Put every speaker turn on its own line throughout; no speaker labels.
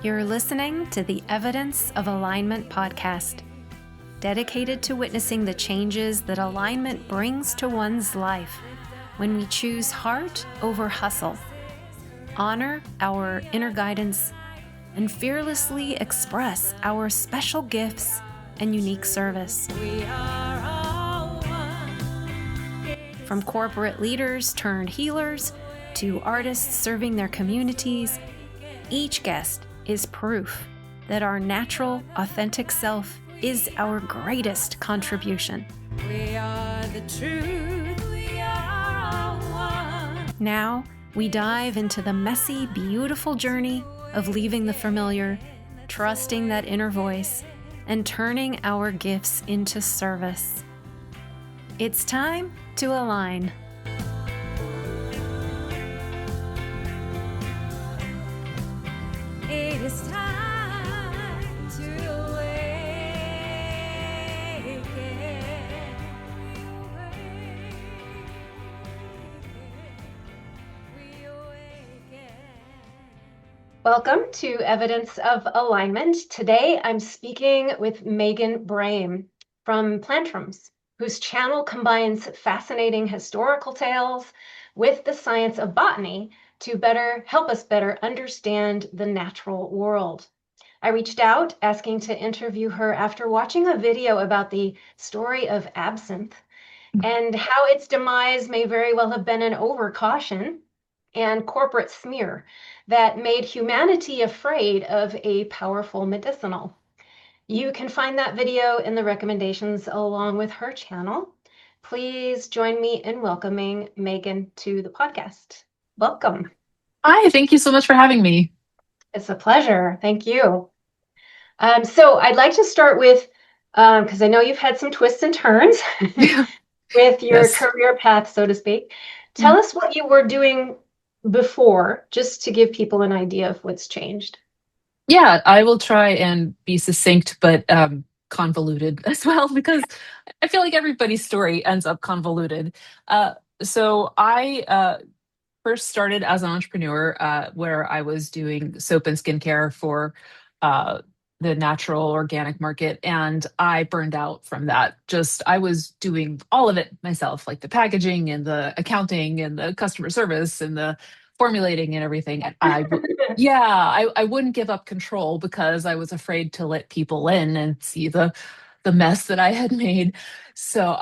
You're listening to the Evidence of Alignment podcast, dedicated to witnessing the changes that alignment brings to one's life when we choose heart over hustle, honor our inner guidance, and fearlessly express our special gifts and unique service. From corporate leaders turned healers to artists serving their communities, each guest is proof that our natural, authentic self is our greatest contribution. We are the truth. We are all one. Now, we dive into the messy, beautiful journey of leaving the familiar, trusting that inner voice, and turning our gifts into service. It's time to align. It is time to awaken. We awaken. Welcome to Evidence of Alignment. Today I'm speaking with Megan Brame from Plantrums, whose channel combines fascinating historical tales with the science of botany to help us better understand the natural world. I reached out asking to interview her after watching a video about the story of absinthe and how its demise may very well have been an overcaution and corporate smear that made humanity afraid of a powerful medicinal. You can find that video in the recommendations along with her channel. Please join me in welcoming Megan to the podcast. Welcome.
Hi, thank you so much for having me.
It's a pleasure. Thank you. So I'd like to start with, because I know you've had some twists and turns with your career path, so to speak. Tell us what you were doing before, just to give people an idea of what's changed.
Yeah, I will try and be succinct, but convoluted as well, because I feel like everybody's story ends up convoluted. So I first started as an entrepreneur where I was doing soap and skincare for the natural organic market. And I burned out from that. I was doing all of it myself, like the packaging and the accounting and the customer service and the formulating and everything. And I wouldn't give up control because I was afraid to let people in and see the mess that I had made. So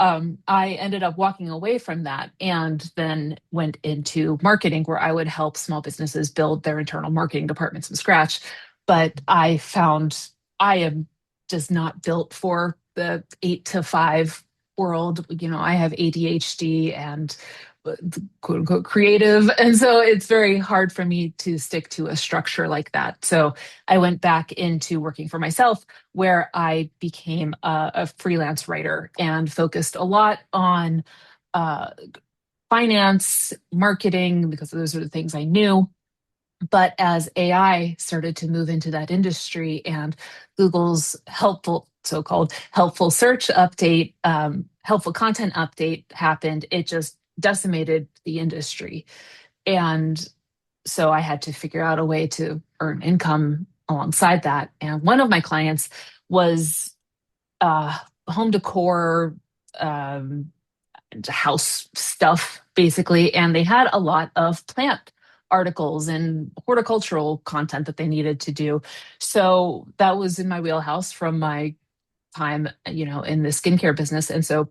I ended up walking away from that and then went into marketing where I would help small businesses build their internal marketing departments from scratch. But I found I am just not built for the 8 to 5 world. I have ADHD and quote unquote creative. And so it's very hard for me to stick to a structure like that. So I went back into working for myself where I became a freelance writer and focused a lot on finance, marketing, because those are the things I knew. But as AI started to move into that industry and Google's so-called helpful search update, helpful content update happened, it just decimated the industry. And so I had to figure out a way to earn income alongside that. And one of my clients was home decor, house stuff, basically. And they had a lot of plant articles and horticultural content that they needed to do. So that was in my wheelhouse from my time, in the skincare business. And so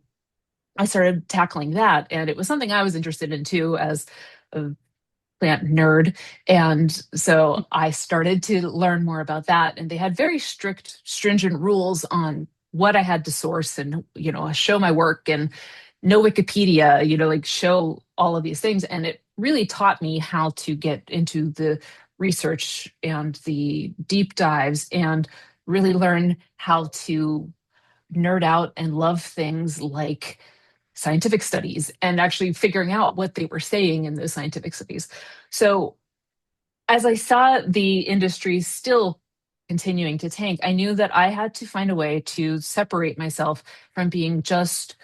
I started tackling that. And it was something I was interested in too as a plant nerd. And so I started to learn more about that. And they had very stringent rules on what I had to source and, show my work and no Wikipedia, like show all of these things. And it really taught me how to get into the research and the deep dives and really learn how to nerd out and love things like scientific studies and actually figuring out what they were saying in those scientific studies. So as I saw the industry still continuing to tank, I knew that I had to find a way to separate myself from being just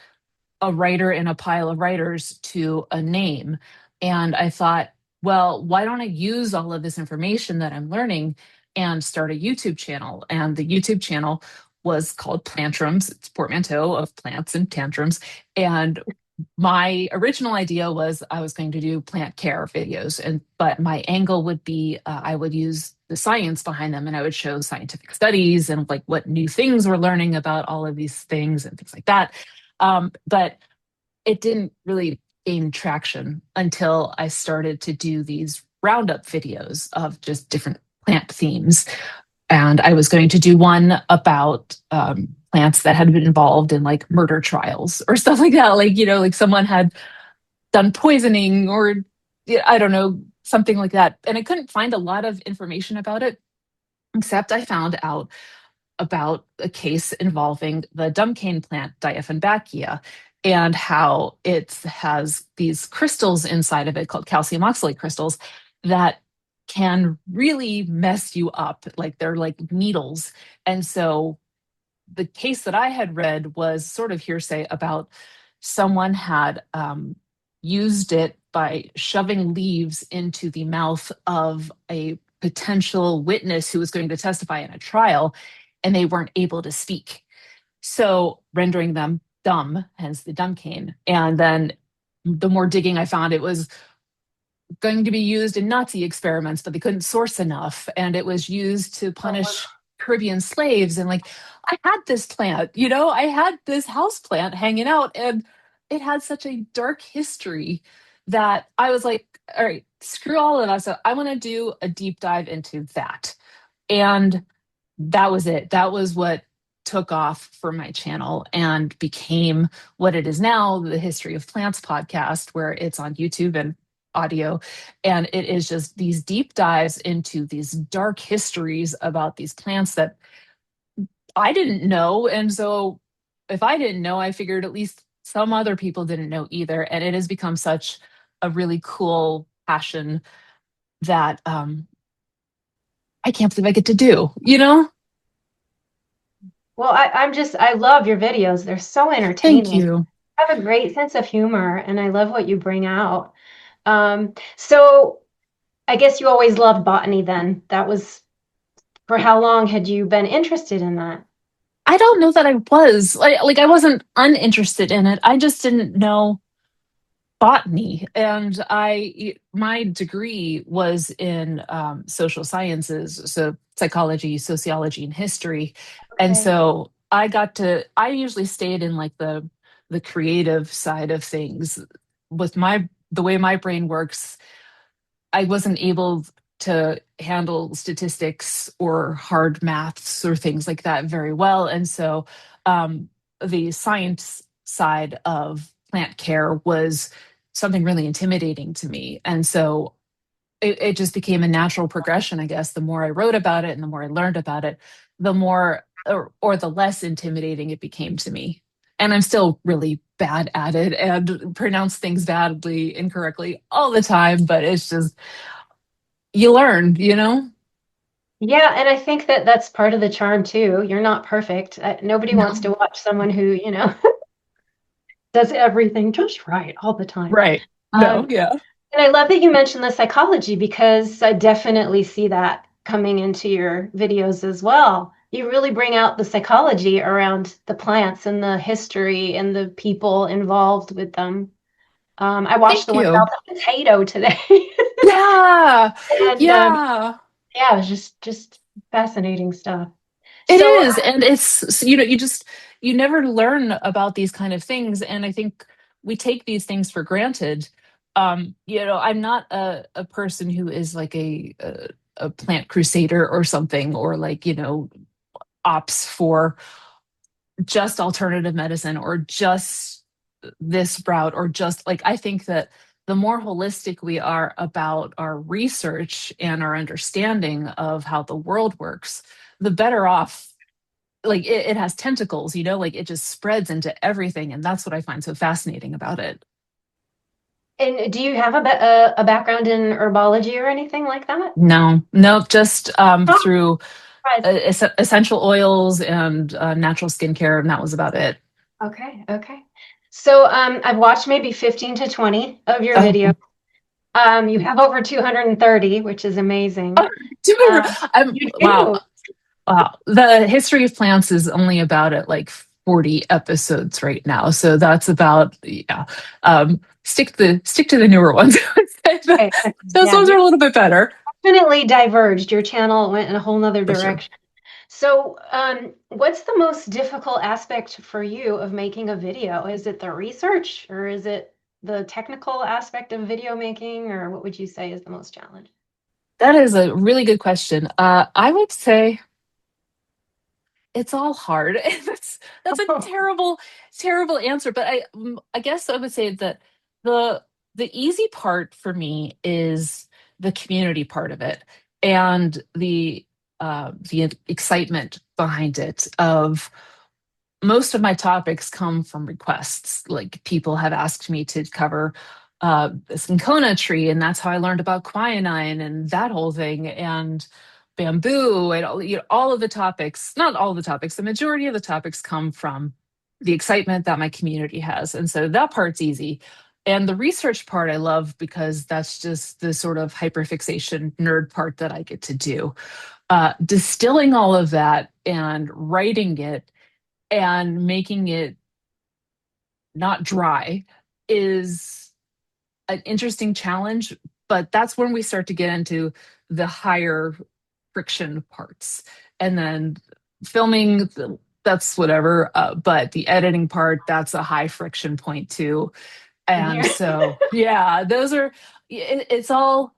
a writer in a pile of writers to a name. And I thought, well, why don't I use all of this information that I'm learning and start a YouTube channel. And the YouTube channel was called Plantrums. It's portmanteau of plants and tantrums. And my original idea was I was going to do plant care videos, and but my angle would be I would use the science behind them, and I would show scientific studies and like what new things we're learning about all of these things and things like that. But it didn't really gain traction until I started to do these roundup videos of just different plant themes. And I was going to do one about plants that had been involved in like murder trials or stuff like that. Like, like someone had done poisoning or I don't know, something like that. And I couldn't find a lot of information about it, except I found out about a case involving the dumb-cane plant Dieffenbachia and how it has these crystals inside of it called calcium oxalate crystals that can really mess you up. Like they're like needles. And so the case that I had read was sort of hearsay about someone had used it by shoving leaves into the mouth of a potential witness who was going to testify in a trial, and they weren't able to speak. So rendering them dumb, hence the dumb cane. And then the more digging I found, it was going to be used in Nazi experiments, but they couldn't source enough. And it was used to punish Caribbean slaves. And like, I had this plant, I had this house plant hanging out, and it had such a dark history that I was like, all right, screw all of that. So I want to do a deep dive into that. And that was it. That was what took off for my channel and became what it is now, the History of Plants podcast, where it's on YouTube and audio. And it is just these deep dives into these dark histories about these plants that I didn't know. And so if I didn't know, I figured at least some other people didn't know either. And it has become such a really cool passion that I can't believe I get to do.
Well, I love your videos. They're so
Thank
entertaining.
you.
I have a great sense of humor, and I love what you bring out. So I guess you always loved botany then. That was for how long had you been interested in that?
I don't know that I was like I wasn't uninterested in it. I just didn't know botany, and my degree was in social sciences, so psychology, sociology, and history. And
Okay.
so I usually stayed in like the creative side of things. With the way my brain works, I wasn't able to handle statistics or hard maths or things like that very well. And so the science side of plant care was something really intimidating to me. And so it just became a natural progression, I guess. The more I wrote about it and the more I learned about it, the more or the less intimidating it became to me. And I'm still really bad at it and pronounce things badly, incorrectly all the time, but it's just you learn.
Yeah, and I think that that's part of the charm too. You're not perfect. Nobody wants to
No.
watch someone who does everything just right all the time.
Right. No,
Um,
yeah.
and I love that you mentioned the psychology because I definitely see that coming into your videos as well. You really bring out the psychology around the plants and the history and the people involved with them. I watched
Thank
the one
you.
about the potato today,
Yeah.
and
Yeah.
yeah, it was just fascinating stuff.
It
So,
is. And you never learn about these kind of things. And I think we take these things for granted. I'm not a person who is like a plant crusader or something, or like, opts for just alternative medicine or just this route, or just like I think that the more holistic we are about our research and our understanding of how the world works, the better off. Like it has tentacles, like it just spreads into everything, and that's what I find so fascinating about it.
and do you have a background in herbology or anything like that?
No, no, just
Oh,
through
surprise.
essential oils and natural skincare, and that was about it.
Okay, okay. So I've watched maybe 15 to 20 of your videos.
Oh,
You have over 230, which is amazing.
Oh, do I
Uh, you
wow.
do.
Wow. The history of plants is only about at like 40 episodes right now. So that's about, yeah. Stick to the newer ones.
Okay.
Those
Yeah,
ones
you
are a little bit better.
definitely diverged. Your channel went in a whole nother
For sure.
direction. So, what's the most difficult aspect for you of making a video? Is it the research or is it the technical aspect of video making, or what would you say is the most challenge?
That is a really good question. I would say it's all hard. That's a terrible answer. But I guess I would say that the the easy part for me is the community part of it and the excitement behind it. Of most of my topics come from requests. Like people have asked me to cover the cinchona tree, and that's how I learned about quinine and that whole thing, and bamboo, and all of the topics. Not all of the topics. The majority of the topics come from the excitement that my community has, and so that part's easy. And the research part I love because that's just the sort of hyperfixation nerd part that I get to do. Distilling all of that and writing it and making it not dry is an interesting challenge, but that's when we start to get into the higher friction parts. And then filming, that's whatever, but the editing part, that's a high friction point too.
I'm
And
here.
so, yeah, those are it's all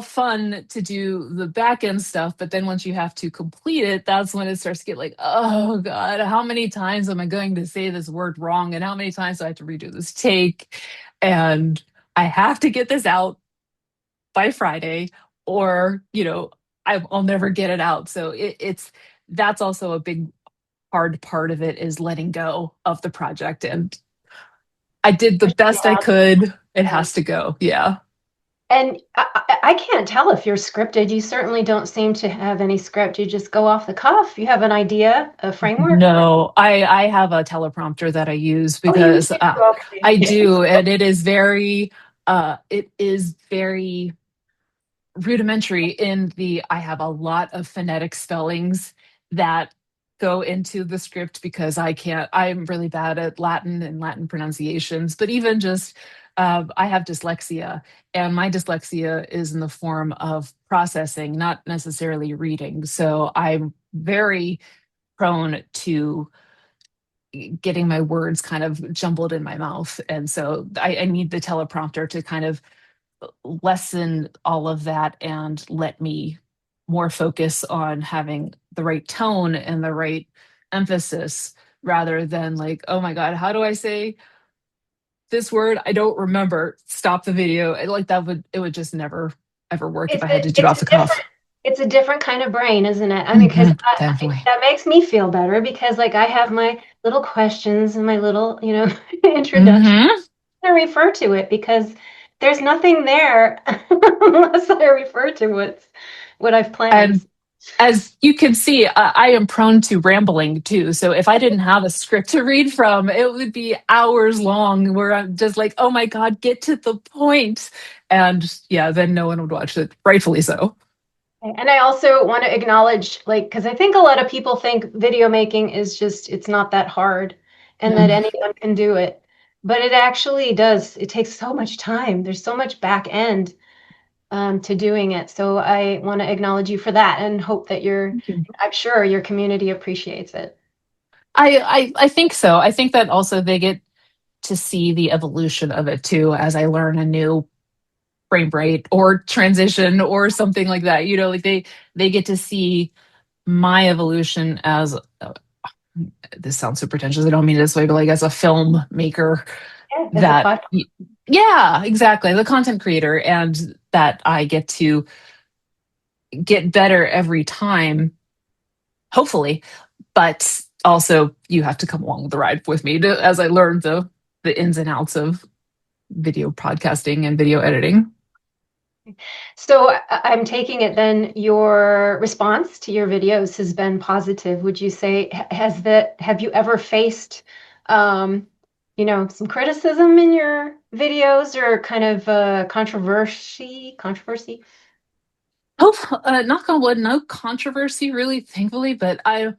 fun to do the back end stuff, but then once you have to complete it, that's when it starts to get like, oh God, how many times am I going to say this word wrong? And how many times do I have to redo this take? And I have to get this out by Friday, or I'll never get it out. So it's that's also a big hard part of it, is letting go of the project. And I did the best I
Yeah.
could. It
Yeah.
has to go. Yeah.
And I can't tell if you're scripted. You certainly don't seem to have any script. You just go off the cuff. You have an idea, a framework.
No, I have a teleprompter that I use
Oh, you
because
do.
I
Okay.
do, and it is very rudimentary in the I have a lot of phonetic spellings that go into the script because I'm really bad at Latin and Latin pronunciations, but even just I have dyslexia, and my dyslexia is in the form of processing, not necessarily reading. So I'm very prone to getting my words kind of jumbled in my mouth. And so I need the teleprompter to kind of lessen all of that and let me more focus on having the right tone and the right emphasis, rather than like, oh my God, how do I say this word? I don't remember. Stop the video. Like it would just never ever work if
It's
I had
a
to do it
it's
off
a
the
different
cuff.
it's a different kind of brain, isn't it? I mean, because
Definitely.
that makes me feel better because like I have my little questions and my little, introduction.
Hmm.
I refer to it because there's nothing there unless I refer to what I've planned.
And as you can see, I am prone to rambling too. So if I didn't have a script to read from, it would be hours long where I'm just like, oh my God, get to the point. And yeah, then no one would watch it, rightfully so.
And I also want to acknowledge, like, because I think a lot of people think video making is just, it's not that hard and that
Mm.
anyone can do it. But it actually does. It takes so much time. There's so much back end to doing it. So I want to acknowledge you for that and hope that
Thank you.
I'm sure your community appreciates it.
I think so. I think that also they get to see the evolution of it too as I learn a new frame rate or transition or something like that. Like they get to see my evolution as this sounds so pretentious. I don't mean it this way, but like as a filmmaker,
Yeah, as a
that
podcast.
yeah, exactly, the content creator, and that I get to get better every time, hopefully. But also, you have to come along the ride with me as I learn the ins and outs of video podcasting and video editing.
So I'm taking it then your response to your videos has been positive. Would you say have you ever faced some criticism in your videos or kind of controversy?
Hope, knock on wood, no controversy really, thankfully, but I'm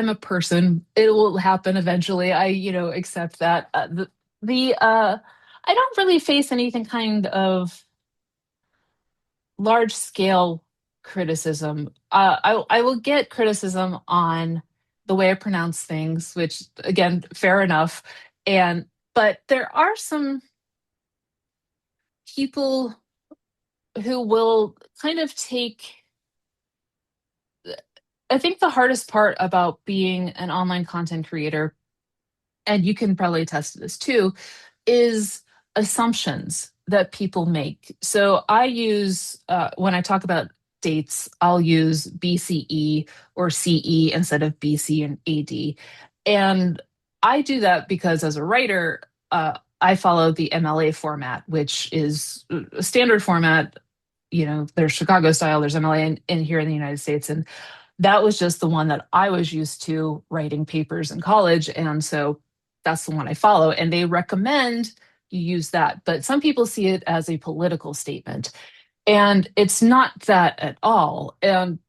a person. It will happen eventually. Accept that. I don't really face anything kind of large scale criticism. I will get criticism on the way I pronounce things, which again, fair enough. And but there are some people who will kind of take. I think the hardest part about being an online content creator, and you can probably attest to this too, is assumptions that people make. So I use, when I talk about dates, I'll use BCE or CE instead of BC and AD. And I do that because as a writer, I follow the MLA format, which is a standard format. There's Chicago style, there's MLA in here in the United States. And that was just the one that I was used to writing papers in college. And so that's the one I follow. And they recommend you use that. But some people see it as a political statement. And it's not that at all. And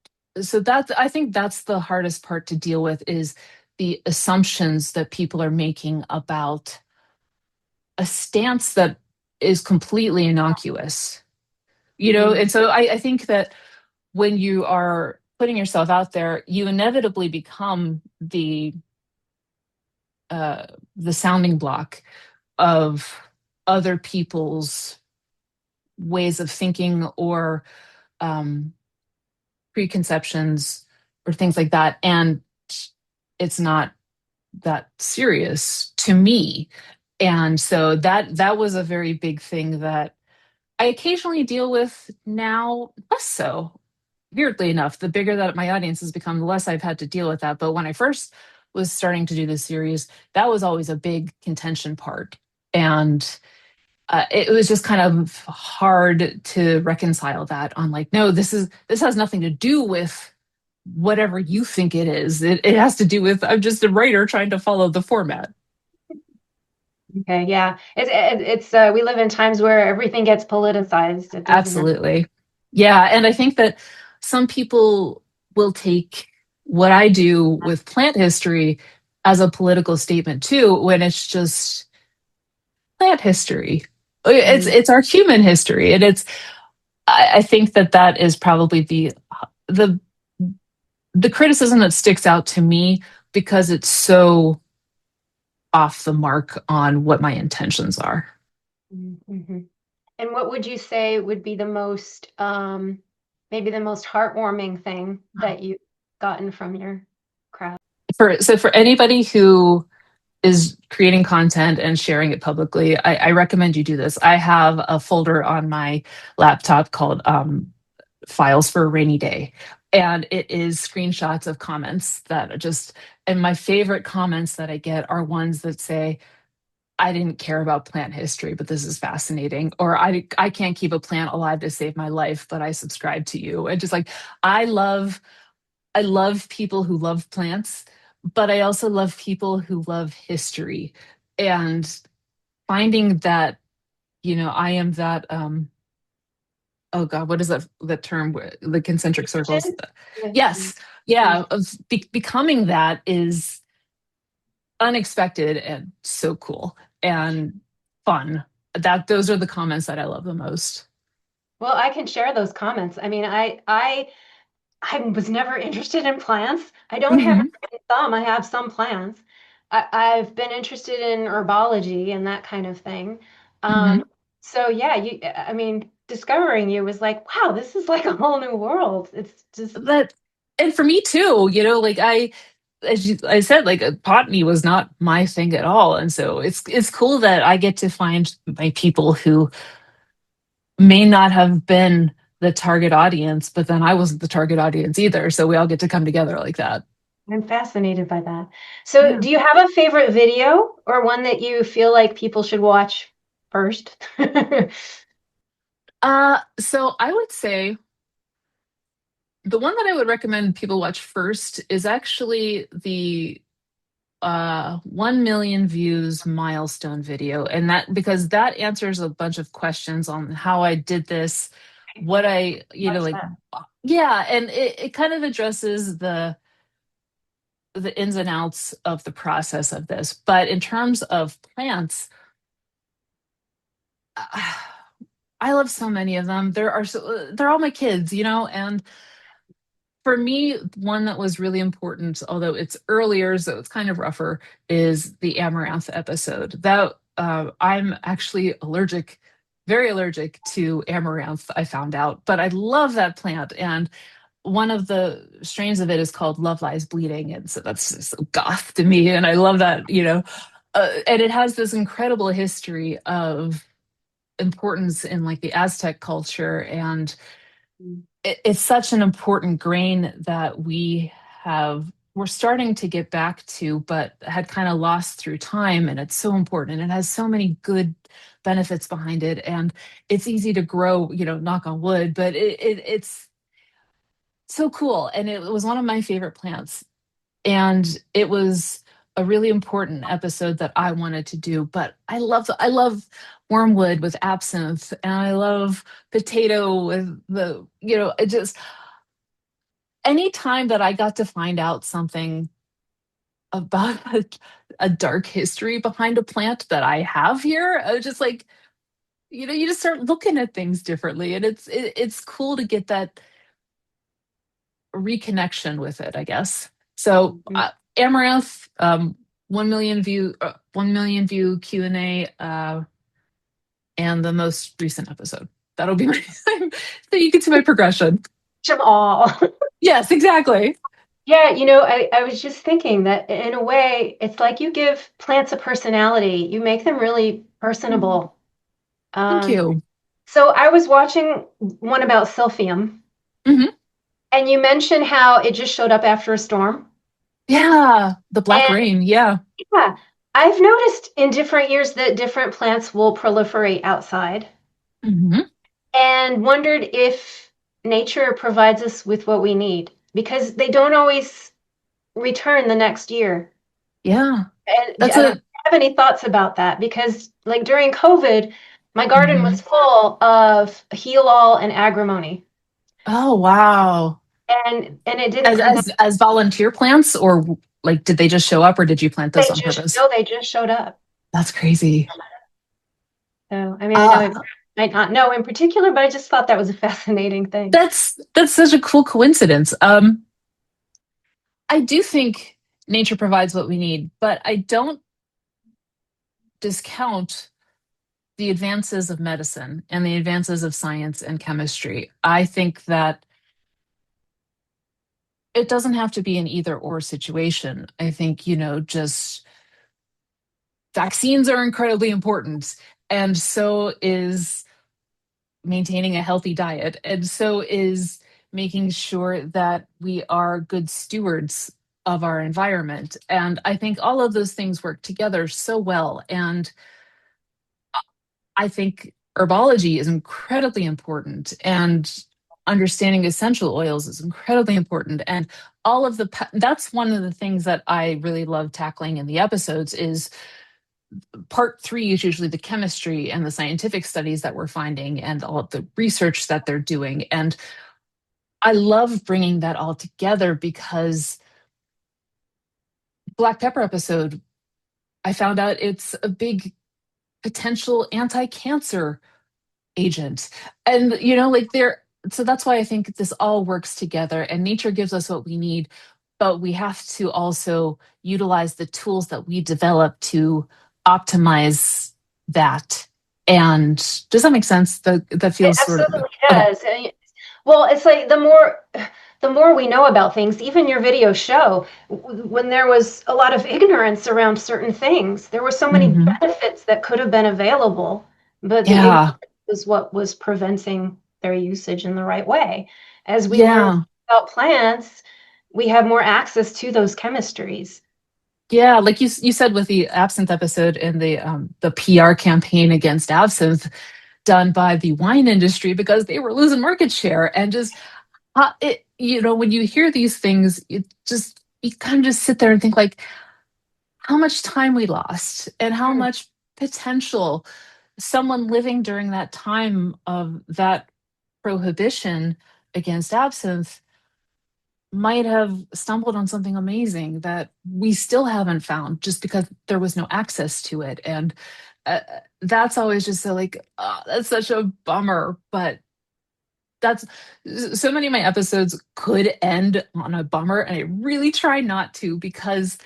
so I think that's the hardest part to deal with is the assumptions that people are making about a stance that is completely innocuous.
Mm,
And so I think that when you are putting yourself out there, you inevitably become uh, the sounding block of other people's ways of thinking or um, preconceptions or things like that, and it's not that serious to me. And so that was a very big thing that I occasionally deal with now, less so. Weirdly enough, the bigger that my audience has become, the less I've had to deal with that. But when I first was starting to do this series, that was always a big contention part. And it was just kind of hard to reconcile that on like, no, this has nothing to do with whatever you think it is. It has to do with I'm just a writer trying to follow the format.
okay, yeah. It's we live in times where everything gets politicized. It doesn't have.
Absolutely. Yeah. And I think that some people will take what I do with plant history as a political statement too, when it's just plant history.
Mm,
It's our human history. And I think that is probably the the criticism that sticks out to me because it's so off the mark on what my intentions are.
mhm. And what would you say would be the most, maybe the most heartwarming thing that you've gotten from your crowd?
For anybody who is creating content and sharing it publicly, I recommend you do this. I have a folder on my laptop called Files for a Rainy Day. And it is screenshots of comments that are and my favorite comments that I get are ones that say, I didn't care about plant history, but this is fascinating. Or I can't keep a plant alive to save my life, but I subscribe to you. And just like, I love I love people who love plants, but I also love people who love history and finding that, I am that, oh God, what is that term? The concentric circles.
Kitchen? Yeah.
Yes. Yeah. Becoming that is unexpected and so cool and fun. Those are the comments that I love the most.
Well, I can share those comments. I mean, I was never interested in plants. I don't have
Hmm.
some. I have some plants. I've been interested in herbology and that kind of thing. Um,
Hmm.
so yeah, I mean, discovering you was like, wow, this is like a whole new world. It's just
That, and for me too, like I said, like botany was not my thing at all, and so it's cool that I get to find my people who may not have been the target audience, but then I wasn't the target audience either, so we all get to come together like that.
I'm fascinated by that. So,
Yeah.
do you have a favorite video or one that you feel like people should watch first?
So I would say the one that I would recommend people watch first is actually the 1 million views milestone video. And that because that answers a bunch of questions on how I did this, what I,
Watch
like,
that.
yeah, and it kind of addresses the ins and outs of the process of this. But in terms of plants, I love so many of them. They're all my kids, and for me, one that was really important, although it's earlier, so it's kind of rougher, is the amaranth episode. That I'm actually allergic, very allergic to amaranth, I found out, but I love that plant. And one of the strains of it is called Love Lies Bleeding. And so that's just so goth to me. And I love that, and it has this incredible history of importance in like the Aztec culture. And it's such an important grain that we're starting to get back to, but had kind of lost through time. And it's so important. And it has so many good benefits behind it. And it's easy to grow, knock on wood, but it's so cool. And it was one of my favorite plants. And it was a really important episode that I wanted to do. But I love wormwood with absinthe, and I love potato with it just anytime that I got to find out something about a dark history behind a plant that I have here, I was just like, you just start looking at things differently, and it's cool to get that reconnection with it, I guess. So
Mhm.
Amaranth, 1 million view Q&A, and the most recent episode. That'll be my so you can see my progression.
Them all.
Yes, exactly.
Yeah, I was just thinking that in a way, it's like you give plants a personality. You make them really
Mm,
personable.
thank
Um,
you.
so I was watching one about Silphium,
Hmm.
and you mentioned how it just showed up after a storm.
Yeah, the black
And
rain. Yeah.
yeah, I've noticed in different years that different plants will proliferate outside,
Hmm.
and wondered if nature provides us with what we need because they don't always return the next year.
Yeah.
And
That's
I don't
a.
have any thoughts about that because, like during COVID, my garden
Mhm.
was full of heal all and agrimony,
Oh, wow.
and it didn't
As
come back.
as as volunteer plants, or like did they just show up, or did you plant those
They
on
just
purpose?
no, they just showed up.
That's crazy.
So I mean, I know
Uh
it might not know in particular, but I just thought that was a fascinating thing.
that's such a cool coincidence. I do think nature provides what we need, but I don't discount the advances of medicine and the advances of science and chemistry. I think that it doesn't have to be an either or situation. I think, just vaccines are incredibly important. And so is maintaining a healthy diet. And so is making sure that we are good stewards of our environment. And I think all of those things work together so well. And I think herbology is incredibly important, and understanding essential oils is incredibly important. And that's one of the things that I really love tackling in the episodes is part three is usually the chemistry and the scientific studies that we're finding and all of the research that they're doing. And I love bringing that all together because black pepper episode, I found out it's a big potential anti-cancer agent. And like so that's why I think this all works together, and nature gives us what we need, but we have to also utilize the tools that we develop to optimize that. And does that make sense? That
It
feels sort of
absolutely
okay.
does. Well, it's like the more we know about things, even your videos show when there was a lot of ignorance around certain things, there were so many
Hmm.
benefits that could have been available, but the ignorance
Yeah.
is what was preventing their usage in the right way. As we learn
Yeah.
about plants, we have more access to those chemistries.
Yeah, like you said with the absinthe episode and the PR campaign against absinthe done by the wine industry because they were losing market share. And just when you hear these things, you kind of just sit there and think like, how much time we lost and how
Mm,
much potential someone living during that time of that prohibition against absinthe might have stumbled on something amazing that we still haven't found just because there was no access to it. And uh, that's always just so like, oh, that's such a bummer. But that's so many of my episodes could end on a bummer. And I really try not to because,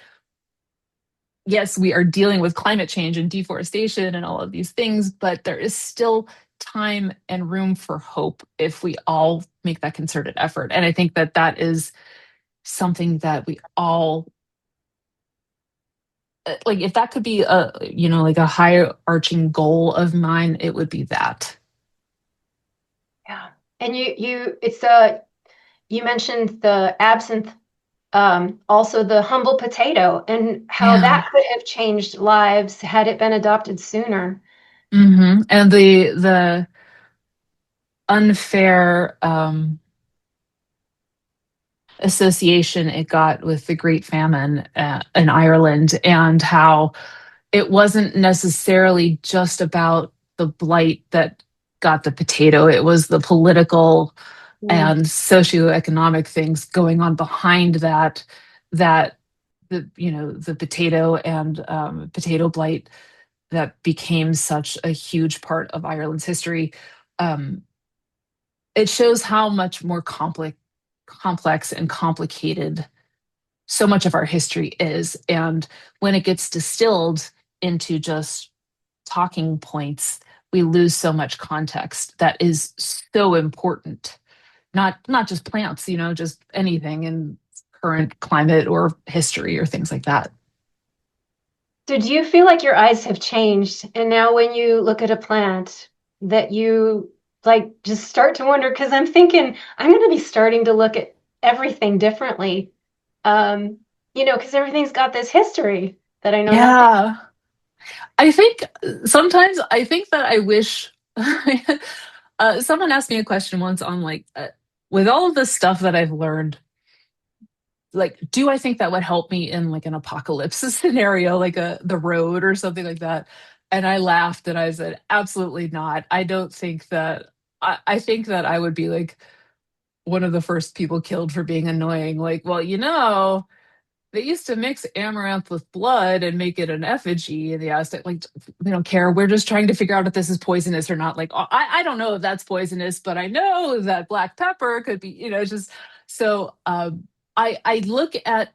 yes, we are dealing with climate change and deforestation and all of these things, but there is still time and room for hope if we all make that concerted effort. And I think that that is something that we all like. If that could be a, like a higher arching goal of mine, it would be that.
yeah. And you mentioned the absinthe, also the humble potato, and how
Yeah.
that could have changed lives had it been adopted sooner.
And the unfair association it got with the Great Famine in Ireland, and how it wasn't necessarily just about the blight that got the potato. It was the political
Mm.
and socioeconomic things going on behind that, that the potato and potato blight that became such a huge part of Ireland's history. Um, it shows how much more complex and complicated so much of our history is. And when it gets distilled into just talking points, we lose so much context that is so important. Not just plants, just anything in current climate or history or things like that.
So do you feel like your eyes have changed? And now when you look at a plant that you like just start to wonder, because I'm thinking I'm going to be starting to look at everything differently. Because everything's got this history that I know nothing.
Yeah. I think sometimes I think that I wish someone asked me a question once on like, with all of the stuff that I've learned, like, do I think that would help me in like an apocalypse scenario, like the road or something like that? And I laughed and I said, absolutely not. I don't think that. I think that I would be like one of the first people killed for being annoying. Like, well, they used to mix amaranth with blood and make it an effigy in the Aztec. Like, we don't care. We're just trying to figure out if this is poisonous or not. Like, I don't know if that's poisonous, but I know that black pepper could be, just so. I look at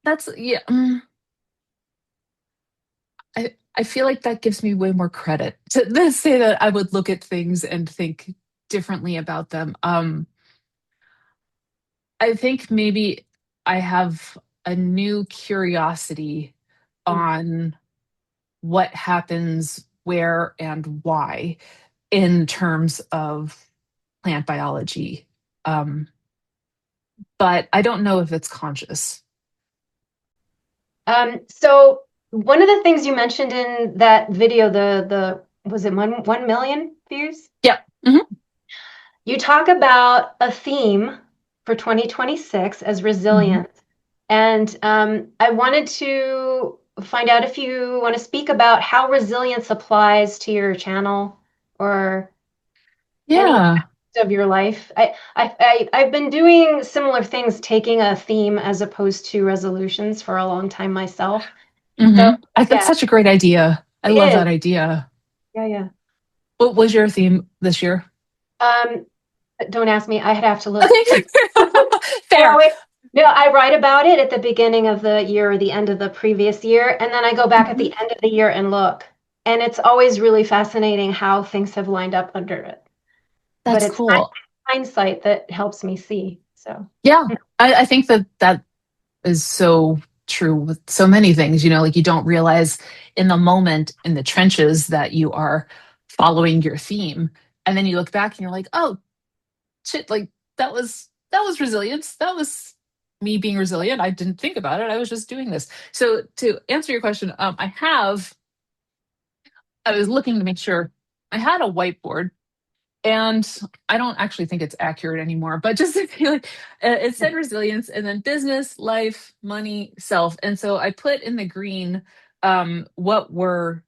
that's yeah. I feel like that gives me way more credit to say that I would look at things and think differently about them. I think maybe I have a new curiosity on what happens where and why in terms of plant biology. Um, but I don't know if it's conscious.
So one of the things you mentioned in that video, the was it 1 million views?
Yeah. Hmm.
You talk about a theme for 2026 as
Hmm.
resilience. And I wanted to find out if you want to speak about how resilience applies to your channel or any
Yeah.
aspect of your life. I've been doing similar things, taking a theme as opposed to resolutions for a long time myself. So
That's
yeah,
such a great idea. I
it
love
is.
that idea.
Yeah, yeah.
What was your theme this year?
Um, don't ask me. I'd have to look.
Okay.
I
Fair.
always, no, I write about it at the beginning of the year or the end of the previous year, and then I go back at the
Mhm.
end of the year and look. And it's always really fascinating how things have lined up under it. But
That's
it's
cool.
hindsight that helps me see. So,
Yeah. I think that that is so true with so many things, like you don't realize in the moment in the trenches that you are following your theme. And then you look back and you're like, oh shit, like that was resilience. That was me being resilient. I didn't think about it. I was just doing this. So to answer your question, I was looking to make sure I had a whiteboard And I don't actually think it's accurate anymore, but just to feel like it said resilience and then business, life, money, self. And so I put in the green what were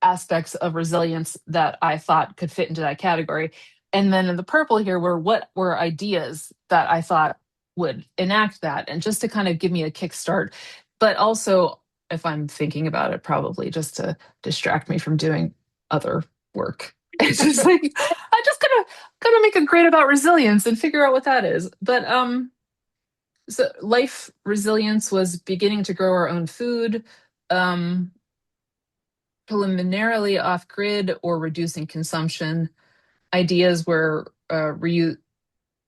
aspects of resilience that I thought could fit into that category. And then in the purple here were what were ideas that I thought would enact that. And just to kind of give me a kickstart, but also, if I'm thinking about it, probably just to distract me from doing other work. It's just like I'm just gonna make a grade about resilience and figure out what that is. But so life resilience was beginning to grow our own food, um, preliminarily off grid or reducing consumption. Ideas were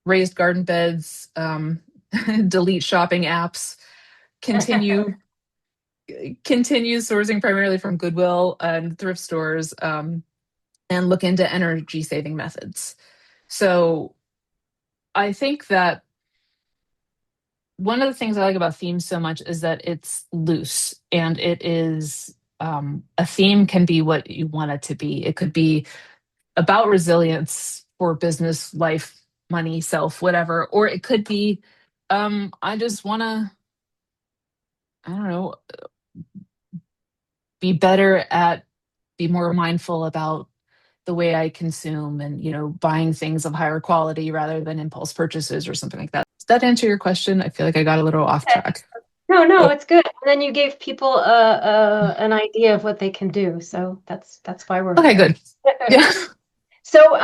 raised garden beds, delete shopping apps, continue continue sourcing primarily from Goodwill and thrift stores, and look into energy saving methods. So I think that one of the things I like about themes so much is that it's loose and it is a theme can be what you want it to be. It could be about resilience for business, life, money, self, whatever, or it could be I just want to, I don't know, be better at, be more mindful about the way I consume and, buying things of higher quality rather than impulse purchases or something like that. Does that answer your question? I feel like I got a little off track.
No, no,
Oh,
it's good. And then you gave people an idea of what they can do. So that's why we're
okay,
here.
good. Yeah.
So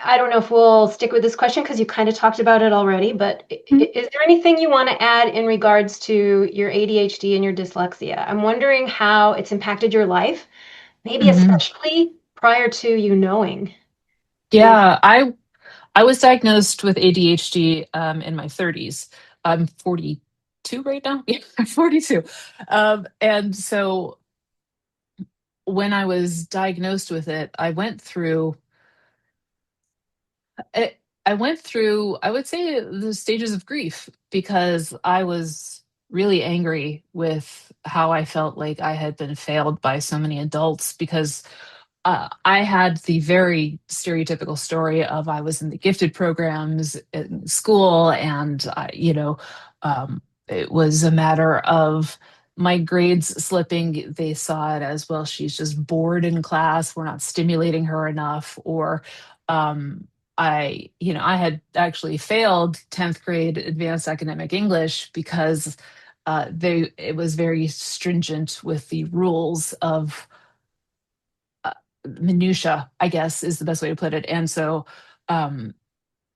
I don't know if we'll stick with this question because you kind of talked about it already, but is there anything you want to add in regards to your ADHD and your dyslexia? I'm wondering how it's impacted your life, maybe
Mhm.
especially prior to you knowing things.
Yeah, I was diagnosed with ADHD in my 30s. I'm 42 right now. Yeah, I'm 42. And so when I was diagnosed with it, I, I went through, I would say, the stages of grief because I was really angry with how I felt like I had been failed by so many adults because I had the very stereotypical story of I was in the gifted programs in school, and it was a matter of my grades slipping. They saw it as well. She's just bored in class. We're not stimulating her enough, or I had actually failed 10th grade advanced academic English because it was very stringent with the rules of minutia, I guess is the best way to put it. And so um,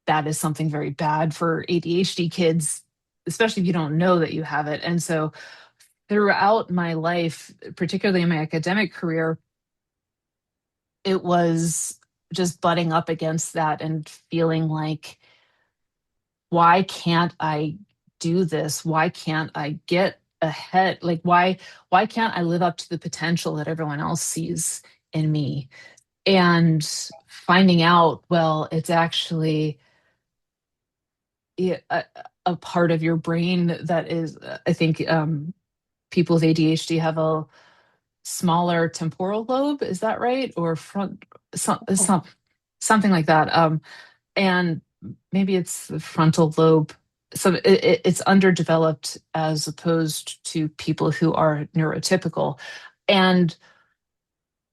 that is something very bad for ADHD kids, especially if you don't know that you have it. And so throughout my life, particularly in my academic career, it was just butting up against that and feeling like, why can't I do this? Why can't I get ahead? Like why can't I live up to the potential that everyone else sees in me? And finding out, well, it's actually a part of your brain that is, I think, people with ADHD have a smaller temporal lobe. Is that right? Or something like that. And maybe it's the frontal lobe. So it's underdeveloped as opposed to people who are neurotypical. And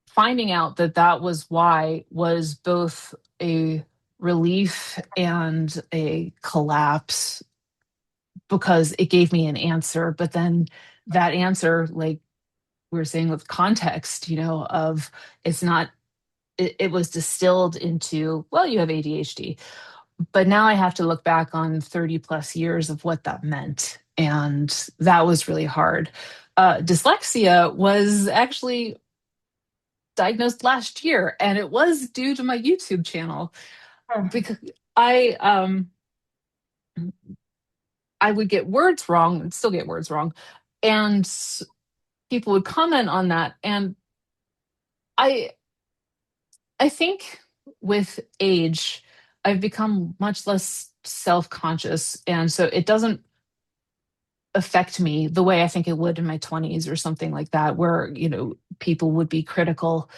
finding out that that was why was both a relief and a collapse because it gave me an answer. But then that answer, like we were saying with context, of it's not, it was distilled into, well, you have ADHD. But now I have to look back on 30 plus years of what that meant. And that was really hard. Dyslexia was actually diagnosed last year, and it was due to my YouTube channel because I um I would get words wrong and still get words wrong, and people would comment on that, and I I think with age I've become much less self-conscious, and so it doesn't affect me the way I think it would in my 20s or something like that, where people would be critical.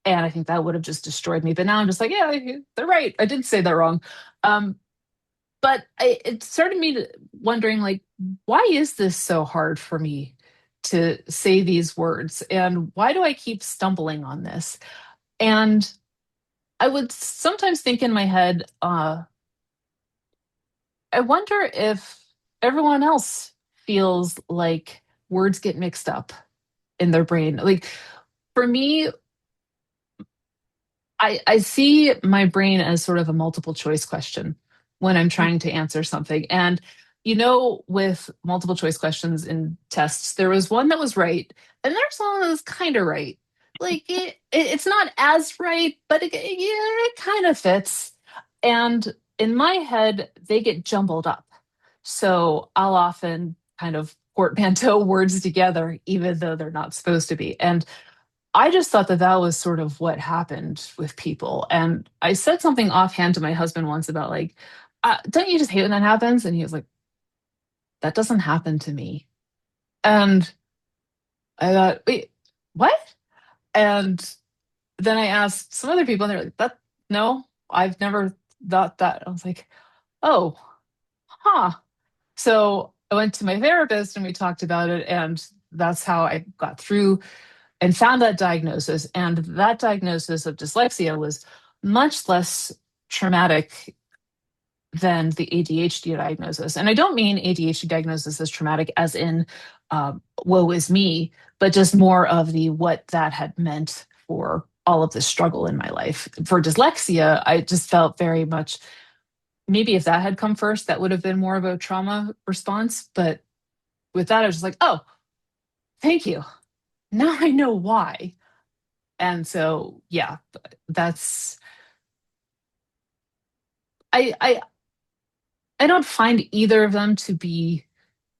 And I think that would have just destroyed me. But now I'm just like, yeah, they're right. I did say that wrong. Um, but it started me wondering, like, why is this so hard for me to say these words? And why do I keep stumbling on this? And I would sometimes think in my head, I wonder if everyone else feels like words get mixed up in their brain. Like for me, I see my brain as sort of a multiple choice question when I'm trying to answer something. And, with multiple choice questions in tests, there was one that was right, and there's one that was kind of right. Like it's not as right, but yeah, it kind of fits. And in my head, they get jumbled up. So I'll often kind of portmanteau words together, even though they're not supposed to be. And I just thought that that was sort of what happened with people. And I said something offhand to my husband once about, like, don't you just hate when that happens? And he was like, that doesn't happen to me. And I thought, wait, what? And then I asked some other people, and they're like, no, I've never thought that. I was like, oh, huh. So I went to my therapist and we talked about it. And that's how I got through and found that diagnosis. And that diagnosis of dyslexia was much less traumatic than the ADHD diagnosis. And I don't mean ADHD diagnosis as traumatic as in woe is me, but just more of the what that had meant for all of the struggle in my life. For dyslexia, I just felt very much, maybe if that had come first, that would have been more of a trauma response. But with that, I was just like, oh, thank you. Now I know why. And so, yeah, that's I I I don't find either of them to be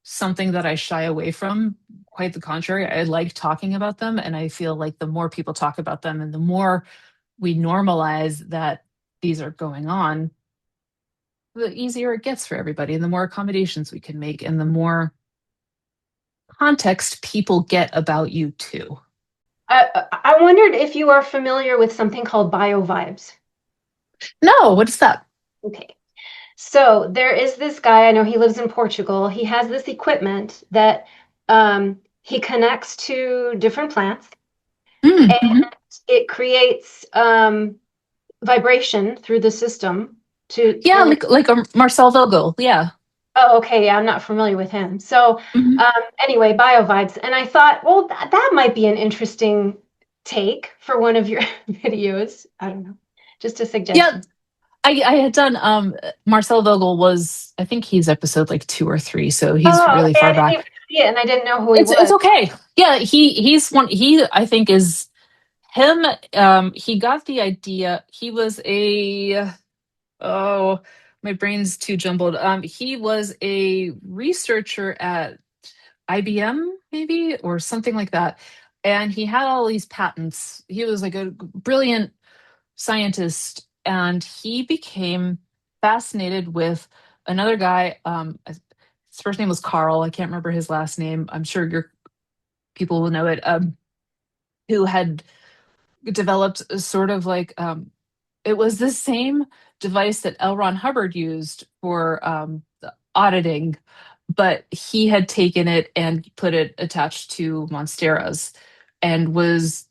something that I shy away from. Quite the contrary, I like talking about them, and I feel like the more people talk about them and the more we normalize that these are going on, the easier it gets for everybody, and the more accommodations we can make, and the more context people get about you too.
I wondered if you are familiar with something called bio vibes.
No, what is that?
Okay. So there is this guy, I know he lives in Portugal. He has this equipment that he connects to different plants
Mm,
and
mhm.
it creates vibration through the system to
Yeah,
and
like a Marcel Vogel. Yeah.
oh, okay, yeah, I'm not familiar with him. So
Mhm.
anyway, bio vibes. And I thought, well, that might be an interesting take for one of your videos. I don't know. Just a
Yeah,
suggestion.
I had done Marcel Vogel was, I think he's episode like 2 or 3, so he's
Oh,
really
okay, I
far
didn't even
back.
see it and I didn't know who he
It's
was.
okay. Yeah, he's one, he I think is him. He got the idea. He was a, oh, my brain's too jumbled. He was a researcher at IBM maybe or something like that. And he had all these patents. He was like a brilliant scientist, and he became fascinated with another guy. His first name was Carl. I can't remember his last name. I'm sure your people will know it. Who had developed a sort of like, it was the same device that L. Ron Hubbard used for auditing, but he had taken it and put it attached to monsteras and was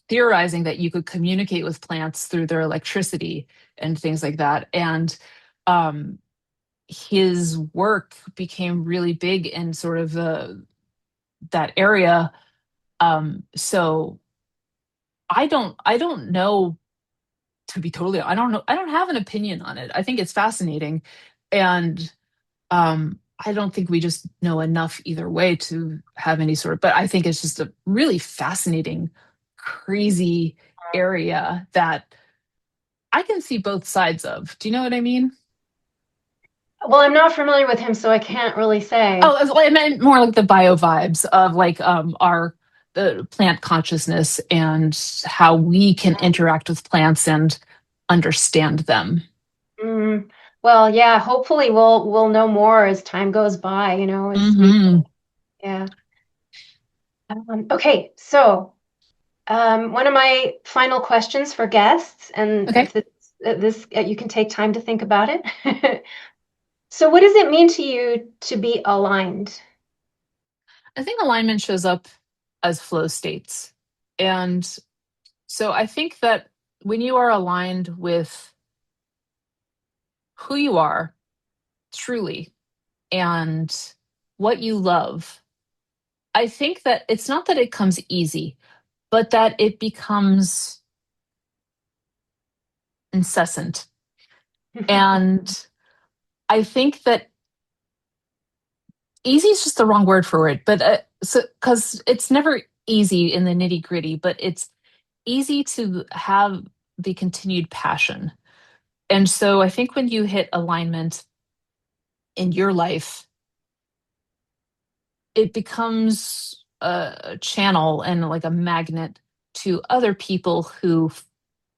theorizing that you could communicate with plants through their electricity and things like that. And um, his work became really big in sort of that area. So I don't know, to be totally, I don't know, I don't have an opinion on it. I think it's fascinating, and I don't think we just know enough either way to have any sort of, but I think it's just a really fascinating, crazy area that I can see both sides of. Do you know what I mean?
Well, I'm not familiar with him, so I can't really say.
Oh, I meant more like the bio vibes of like our the plant consciousness and how we can interact with plants and understand them.
Mm, well, yeah, hopefully we'll know more as time goes by, as we
Hmm.
yeah. Okay, so One of my final questions for guests, and
Okay.
if you can take time to think about it. So, what does it mean to you to be aligned?
I think alignment shows up as flow states. And so I think that when you are aligned with who you are truly and what you love, I think that it's not that it comes easy, but that it becomes incessant. And I think that easy is just the wrong word for it, but so because it's never easy in the nitty gritty, but it's easy to have the continued passion. And so I think when you hit alignment in your life, it becomes a channel and like a magnet to other people who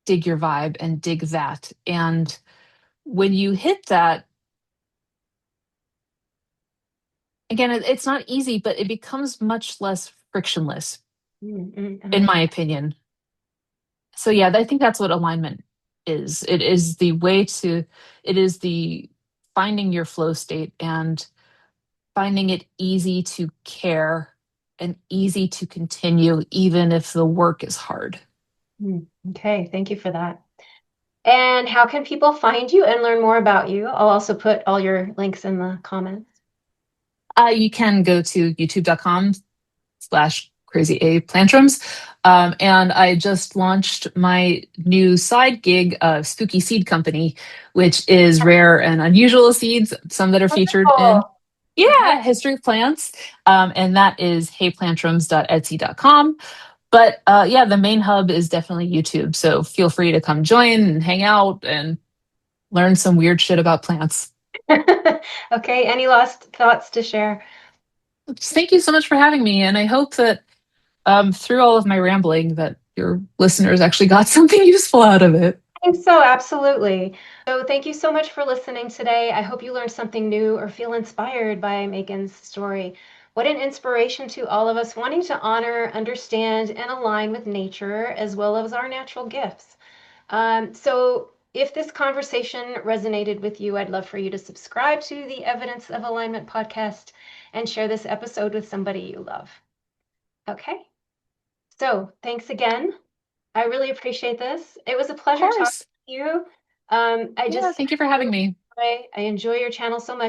dig your vibe and dig that. And when you hit that, again, it's not easy, but it becomes much less frictionless, in my
Amazing.
opinion. So yeah, I think that's what alignment is. It is the way to, it is the finding your flow state and finding it easy to care and easy to continue, even if the work is hard.
Okay, thank you for that. And how can people find you and learn more about you? I'll also put all your links in the comments.
You can go to youtube.com/crazy a plantrums. And I just launched my new side gig, Spooky Seed Company, which is rare and unusual seeds, some that are featured in
Wonderful. Okay.
History of Plants. And that is heyplantrums.etsy.com. But yeah, the main hub is definitely YouTube. So feel free to come join and hang out and learn some weird shit about plants.
Okay, any last thoughts to share?
Just thank you so much for having me. And I hope that through all of my rambling, that your listeners actually got something useful out of it.
I think so, absolutely. So thank you so much for listening today. I hope you learned something new or feel inspired by Megan's story. What an inspiration to all of us wanting to honor, understand, and align with nature as well as our natural gifts. So if this conversation resonated with you, I'd love for you to subscribe to the Evidence of Alignment podcast and share this episode with somebody you love. Okay, so thanks again. I really appreciate this. It was a
Of
pleasure talking
course.
to you. I
Yeah,
just
thank you for having me.
I enjoy your channel so much.